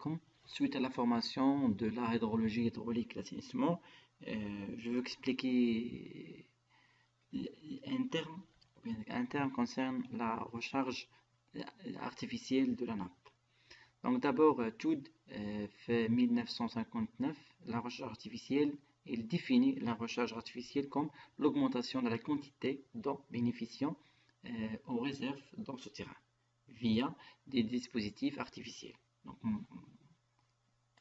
alaikum. Suite à la formation de la hydrologie hydraulique et l'assainissement, je veux expliquer un terme concerne la recharge artificielle de la nappe. Donc d'abord, Todd fait 1959, la recharge artificielle, il définit la recharge artificielle comme l'augmentation de la quantité d'eau bénéficiant aux réserves dans ce terrain via des dispositifs artificiels. Donc,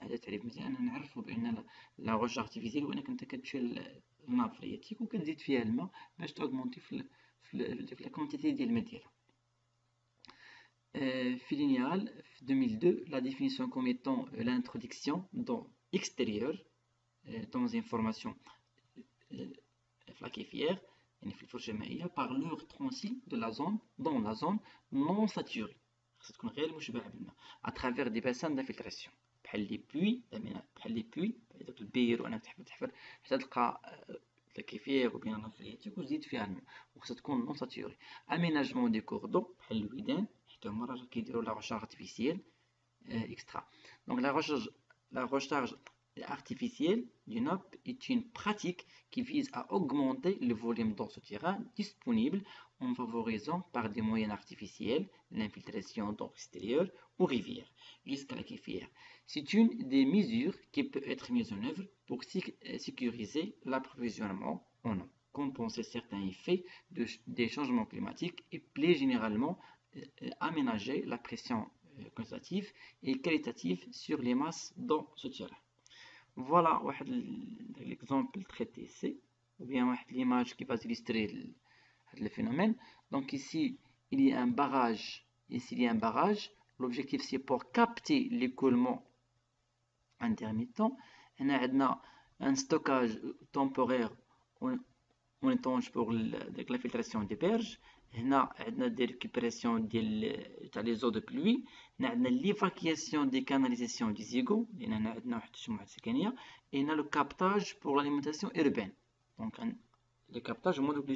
هذا تعريف مزيان نعرفوا بان لا روش ارتيفيسيال هو انك انت كتشيل الناب فرياتيك وكتزيد فيها الماء باش تاغمونتي في لا كونتيتي ديال الماء ديالها. في لينيال في 2002 la définition comme étant l'introduction d'eau extérieure dans une formation في لا كيفيير يعني في الفرشة المائية par leur transit de la zone dans la zone non saturée خاصها تكون غير مشبعة بالماء à travers des bassins d'infiltration بحال لي بوي بحال لي بوي داك البير وانا تحفر حتى تلقى كيفير وبين لا فرياتيك وتزيد فيها الماء وخاصها تكون نون ساتوري. اميناجمون دي كور دو بحال الويدان حتى هما راه كيديروا لا ريشارج ارتيفيسيال extra. Donc la recharge artificielle du nappe est une pratique qui vise à augmenter le volume d'eau souterrain disponible en favorisant par des moyens artificiels l'infiltration d'eau extérieure aux rivières jusqu'à la kéfière. C'est une des mesures qui peut être mise en œuvre pour sécuriser l'approvisionnement en eau, compenser certains effets des changements climatiques et plus généralement aménager la pression quantitative et qualitative sur les masses d'eau souterraines. Voilà l'exemple traité ici, ou bien l'image qui va illustrer le phénomène. Donc ici, il y a un barrage. Ici, il y a un barrage. L'objectif, c'est pour capter l'écoulement intermittent. On a un stockage temporaire en étanche pour l'infiltration des berges. هنا عندنا دي ريكوبيراسيون ديال تاع لي زو دو بلوي. هنا عندنا ليفاكياسيون دي كاناليزاسيون دي زيغو لان هنا عندنا واحد الشموع سكنيه. هنا لو كابتاج بور لاليمونطاسيون اوربان. دونك لي كابتاج هما دوك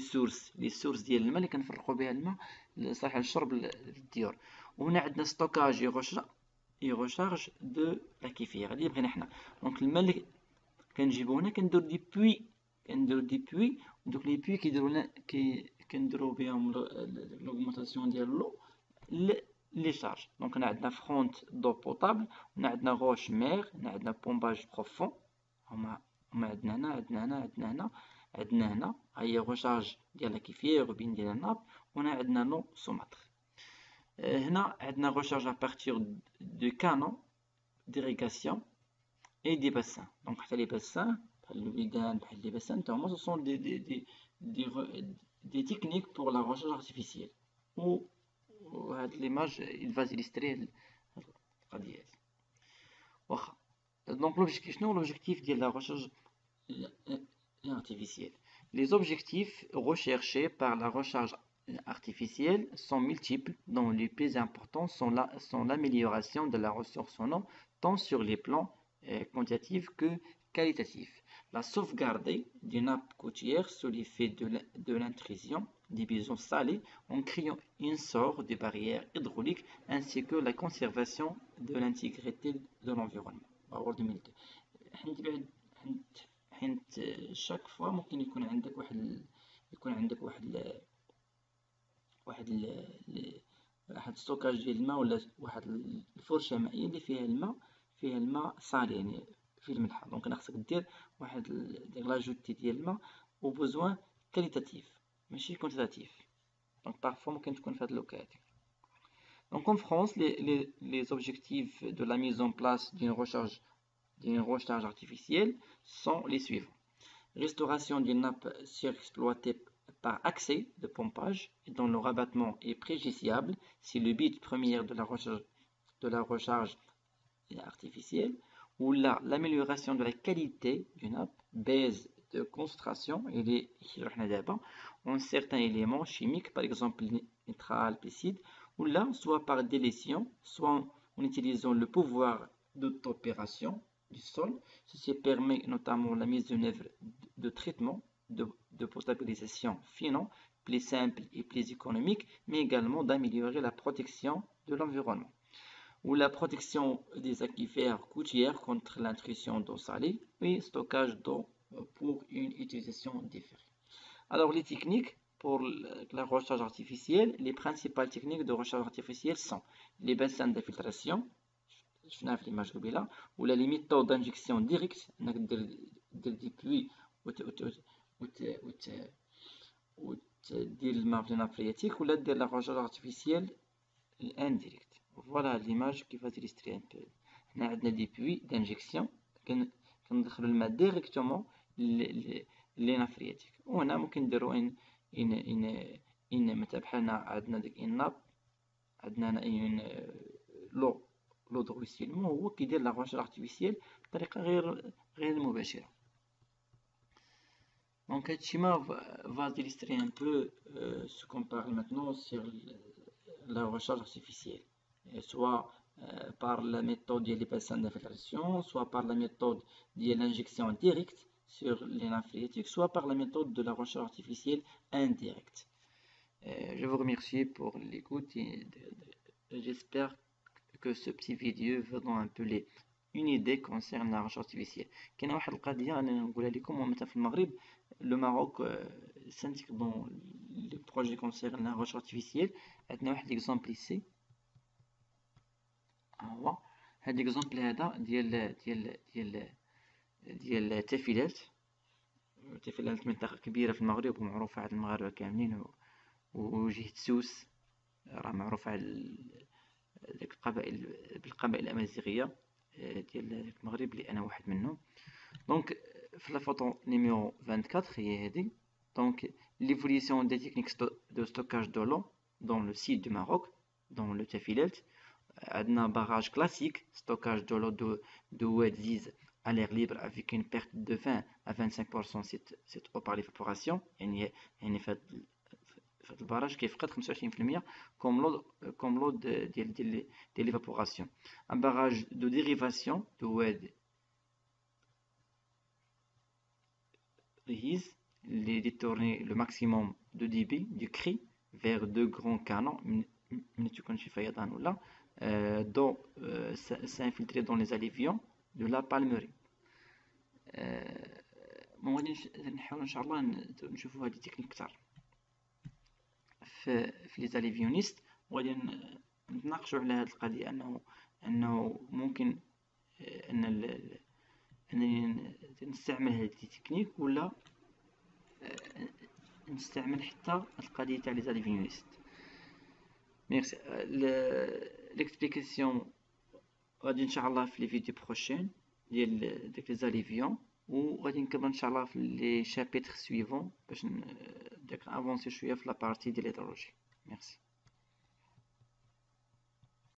لي سورس ديال الماء اللي كنفرقوا بها الماء صالح للشرب للديور. وهنا عندنا ستوكاج يغوشارج دو لا كيفير اللي بغينا حنا. دونك الماء اللي كنجيبو هنا كندير دي بوي ودوك لي بوي كنديرو بهم لوغمونطاسيون ديال لو لي شارج. دونك هنا عندنا فرونت دو بوطابل هنا عندنا غوش مير هنا عندنا بومباج بروفون هما عندنا هنا ها هي غوشارج ديال لا كيفير وبين ديال الناب. وهنا عندنا نو سوماتر. هنا عندنا غوشارج ا بارتير دو كانون d'irrigation et des bassins. Donc حتى لي باسان بحال الويدان بحال لي باسان تا هما ce sont des techniques pour la recherche artificielle. Ou l'image, il va illustrer donc l'objectif de la recherche artificielle. Les objectifs recherchés par la recherche artificielle sont multiples, dont les plus importants sont l'amélioration de la ressource en eau, tant sur les plans quantitatifs que qualitatifs. La sauvegarde des nappes côtières sous l'effet de l'intrusion des bisons salés en créant une sorte de barrière hydraulique ainsi que la conservation de l'intégrité de l'environnement. حيت chaque fois ممكن يكون عندك واحد ستوكاج ديال الماء ولا واحد الفرشة مائية اللي فيها الماء صالي يعني في الملحة. دونك انا خصك دير واحد لاجوتي ديال الماء او بوزوان كاليتاتيف ماشي كونتيتاتيف. دونك بارفوا ممكن تكون في هاد اللوكا هادي. دونك en France les objectifs de la mise en place d'une recharge artificielle sont les suivants: restauration d'une nappe surexploitée par accès de pompage et dont le rabattement est préjudiciable si le but premier de la recharge artificielle, ou l'amélioration de la qualité du nappe, baisse de concentration en certains éléments chimiques, par exemple nitral, pesticide, ou là, soit par délétion, soit en utilisant le pouvoir d'opération du sol. Ceci permet notamment la mise en œuvre de traitements de potabilisation finaux, plus simples et plus économiques, mais également d'améliorer la protection de l'environnement. ou la protection des aquifères côtières contre l'intrusion d'eau salée et stockage d'eau pour une utilisation différée. Alors les techniques pour la recharge artificielle, les principales techniques de recharge artificielle sont les bassins d'infiltration, شفناها في l'image قبيله, ولا les méthodes d'injection directe, انك دير دي بوي وتدير الماء في الناب فرياتيك, ولا دير لا recharge artificielle الانديريكت. فوالا l'image كيفاش تيليستري ان بو. هنا عندنا دي بوي دانجيكسيون كندخلو الماء ديريكتومون للناب فرياتيك, وهنا ممكن نديرو ان مثلا بحال هنا عندنا ديك الناب, عندنا هنا لو دو رويسيلمون, هو كيدير لا غوشار ارتيفيسيال بطريقه غير مباشره. دونك هادشي ما va illustrer un peu ce qu'on parle maintenant sur la recherche artificielle, soit par la méthode des bassins d'infiltration, soit par la méthode de l'injection directe sur les nappes phréatiques, soit par la méthode de la recherche artificielle indirecte. Je vous remercie pour l'écoute et j'espère que ce petit vidéo vous donne un peu une idée concernant la recherche artificielle. كاينه واحد القضيه انا نقولها لكم, مثلا في المغرب لو ماروك سانتيك دون لي بروجي كونسيرن لا recherche artificielle. عندنا واحد ليكزامبل ايسي, هو هاد ليكزامبل هذا ديال تافيلات منطقه كبيره في المغرب ومعروفه عند المغاربه كاملين, وجهه سوس راه معروفه على ديك بالقبائل الامازيغيه ديال المغرب اللي انا واحد منهم. دونك في لا فوتو نيميرو 24 هي هذه. دونك l'évolution des techniques de stockage de l'eau dans le sud du Maroc, dans le Tafilelt. عندنا barrage classique, stockage de l'eau de Oued Ziz à l'air libre avec une perte de 20 à 25% cette eau par l'évaporation. يعني في هاد البراج كيفقد 25% comme l'eau ديال l'évaporation. Un barrage de dérivation de Oued Ziz les détourner le maximum de débit du cri vers deux grands canons d'eau s'infiltrer dans les alluvions de la Palmerie. غادي نحاول ان شاء الله نشوفوا هذه التكنيك اكثر في لي زاليفيونيست, وغادي نتناقشوا على هذه القضيه انه ممكن انني نستعمل هذه التكنيك ولا نستعمل حتى القضيه تاع لي زاليفيونيست. ميرسي. ليكسبليكاسيون غادي ان شاء الله في لي فيديو بروشين ديال داك لي زاليفيون, وغادي نكمل ان شاء الله في لي شابيتر سويفون باش افونسي شويه في لا بارتي ديال الهيدرولوجي. ميرسي.